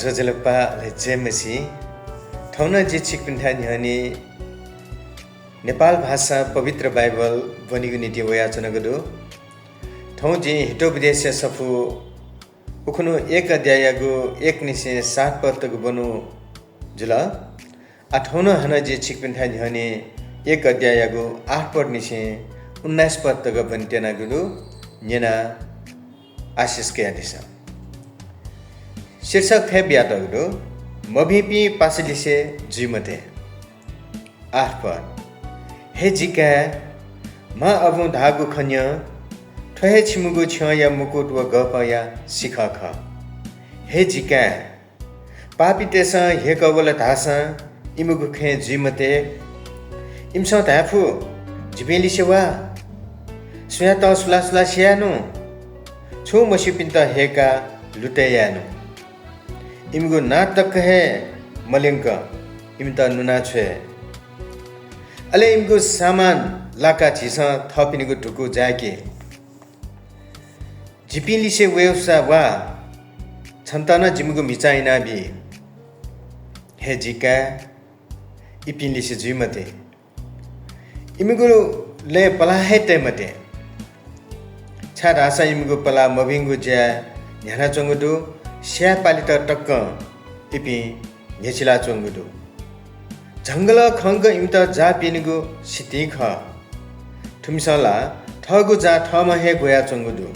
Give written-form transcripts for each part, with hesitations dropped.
Zojalapa Lemasi Tauna Jichik Pintan Hani Nepal Bhasa Pavitra Bible Vaniguniti Wayachanagadu Tauji Hitobidesya Safu Ukunu Ek Adyayagu Ek Nise Sat Partagu Banu Jula Atona Hana Jichik Pintan Hani Ek Adyayagu Ahpar Nise Unnas Partaga Bantenagudu Nyena Ashis Kayadisa शीर्षक थे ब्याटगडो मभिपी पासलिसे जुमते आठ पर हे जिका म Abu धागु खन्य ठहे छिमुगु छया मुकुट व गपया सिखख हे जिका पापितेस हे कवल धासा इमुगु खे जुमते इमस धाफु जिबेलिसेवा सुयात सुलासला स्यानु छु मसिपिन्त हेका लुटेयानु इमगु नाटक है मलिंग इमता नुना छे अले इमगु सामान लाका छिसा थपिनिगु टुकु जाके जिपिलिसे वेवसा वा छन्ताना जिमगु मिचाइना बि हे जिका इपिलिसे जिमते इमगु ले पला हेते मते छा रासा इमगु पला मबिंगु ज्या न्याना चंगुदु स्या पालिता टक्क इपि नेचिला चंगुदु जंगल खंग इमता जा पिनिगु सिति ख थुमसला ठगु जा ठम हे गोया चंगुदु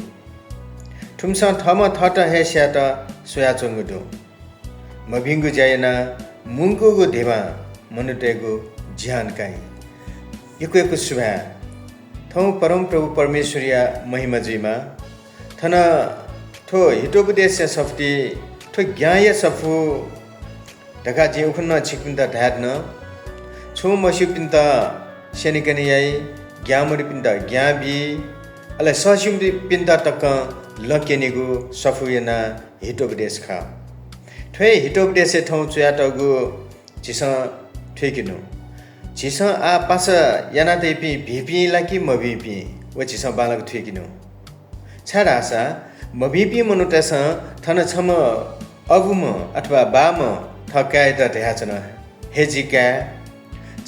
थुमस थम थट हे स्यात सोया चंगुदु मबिंगु जायना मुंगुगु देवा मनुतेगु ज्ञान काई यकुयकु सुभा थौ परम प्रभु परमेश्वरिया महिमा जिमा थना थो हितोपदेश सफ्टी थो ज्ञाय सफु ढका जे उखन छिकिन्ता ढाड्न छु मसिपिन्ता सेनिकनियाई ज्ञामरि पिन्ता ज्ञाबी अले ससिम पिन्ता तक लकेनिगु सफुयना हितोपदेश खा थ्वे हितोपदेश थौ चयाटगु जिस ठेकिनु जिस आ पास याना तेपि भिपि लाकी मभिपि व जिस बालक ठेकिनु छाडासा मभिपि मनुतेस थन छम अगुम अथवा बाम थकाय त देहाचन हेजिका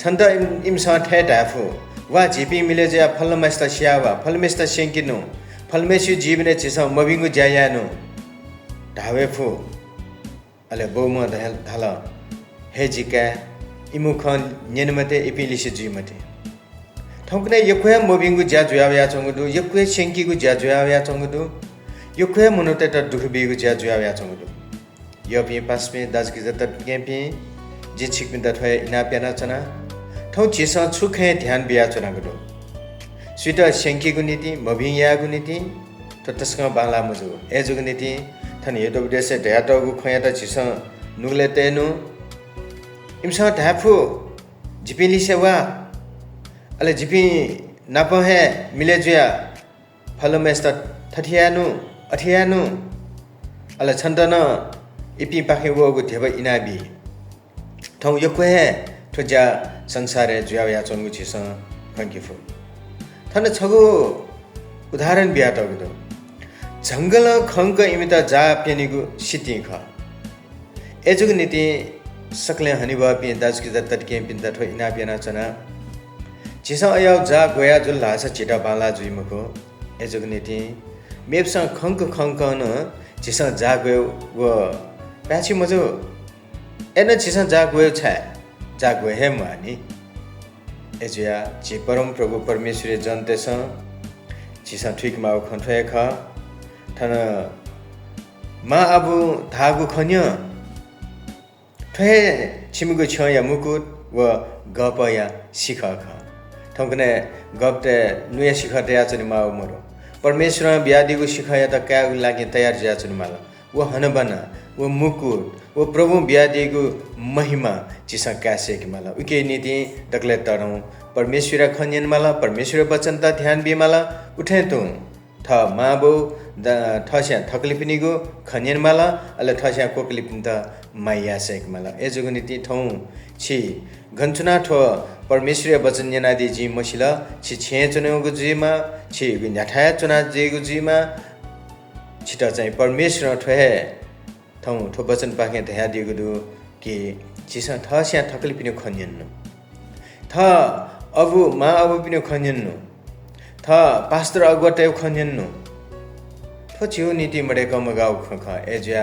छन्द इमस ठे डाफु वा जिपि मिले जे फलमेस्त स्यावा फलमेस्त सेंकिनु फलमेसु जीवने छिस मबिंगु ज्यायानु ढावेफु अले बोम धल हेजिका इमुखन नेनमते इपिलिसे जीमते थौकने यखया मबिंगु ज्या जुयाया चंगुदु यखया सेंकिगु ज्या जुयाया चंगुदु यखया मनोते त दुखबिगु ज्या जुयाया चंगुदु यपि पासमे दाजकि जत केपि जे छिकपिन त थय इना प्याना चना थौ जेस छुखे ध्यान बिया चना गदु सुइट सेंकिगु नीति मबियागु नीति त तस्का बाला मजु एजुगु नीति थन हेदो देशे ध्यातगु खया त जिस नुगले तेनु इमसा धाफु जिपिली सेवा अले जिपि नापहे मिले जुया फलमेस्त थथियानु अथियानु अले छन्दन इपि पाखे वगु धेब इनाबी थौ यक्वे थजा संसारे जुयाया चंगु छिस खंकिफु थन छगु उदाहरण बिया तगदो जंगल खंक इमिता जा पेनिगु सिति ख एजुग नीति सकले हनिबा पि दाजकि जत्तके पिन्ता थो इना पिना चना जिसा अयाव जा गोया जुल लासा चिटा बाला जुइमको एजुग नीति मेपसा खंक न जिसा जा गयो व प्याछि मजो एन जिसा जा गयो छ जा गयो हे मानी एजुया जि परम प्रभु परमेश्वर जनते स जिसा ठीक माउ खन्थय ख थन मा अबु धागु खन्य ठे छिमुगु छया मुकुट व गपया सिखख थौकने गपते नुया सिखते आचनि माउ मरो परमेश्वर ब्यादिगु सिखाया त क्या लागि तयार जाचन माला वो हनबना वो मुकुट वो प्रभु ब्यादिगु महिमा जिसा कासे कि माला उके नीति दकले तरौ परमेश्वर खन्यन माला परमेश्वर वचन त ध्यान बि माला उठे तु थ माबो थस्या थकलिपिनिगु खन्यन माला अले थस्या कोकलिपिन त माया सेक माला एजुगु नीति थौ छि घनचुना ठो परमेश्वर वचन यनादि जी मसिला छि छे चुनेगु जीमा छि न्याठाया चुना जेगु जीमा छिटा चाहिँ परमेश्वर ठोहे ठाउँ ठो वचन पाखे ध्या दिएको दु कि चिसा थ स्या ठकली पिने खन्यन्नु थ अबु मा अबु पिने खन्यन्नु थ पास्टर अगवटे खन्यन्नु थो छिउ नीति मडे कम गाउ ख एज्या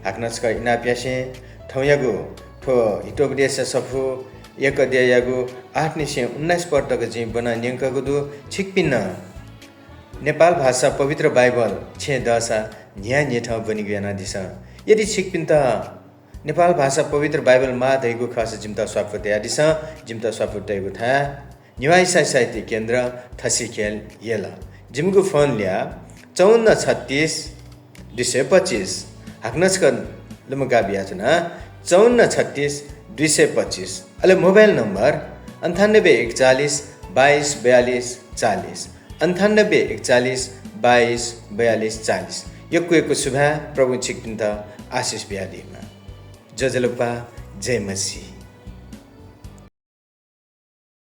हाक्नस्का इना प्यासे ठौयागु ठो हिटोबदेश सफु एक अध्यायगु 8 निसे 19 पटक जि बना न्यंकगु दु छिकपिन्न नेपाल भाषा पवित्र बाइबल 6 दशा न्याय नेठ बनि गएना दिस यदि छिकपिन त नेपाल भाषा पवित्र बाइबल मा दैगु खास जिमता स्वाफते आदिस जिमता स्वाफतेगु था निवाई साहित्य केन्द्र थसिखेल येला जिमगु फोन ल्या 5436 225 हाक्नस्क लमगा बियाचना 5436 225 अले मोबाइल नम्बर 9841 22 42 40 9841 22 42 40 यक्को शुभा प्रभु छिकपिन्त आशिष बिहालीमा जजलुपा जय मसी।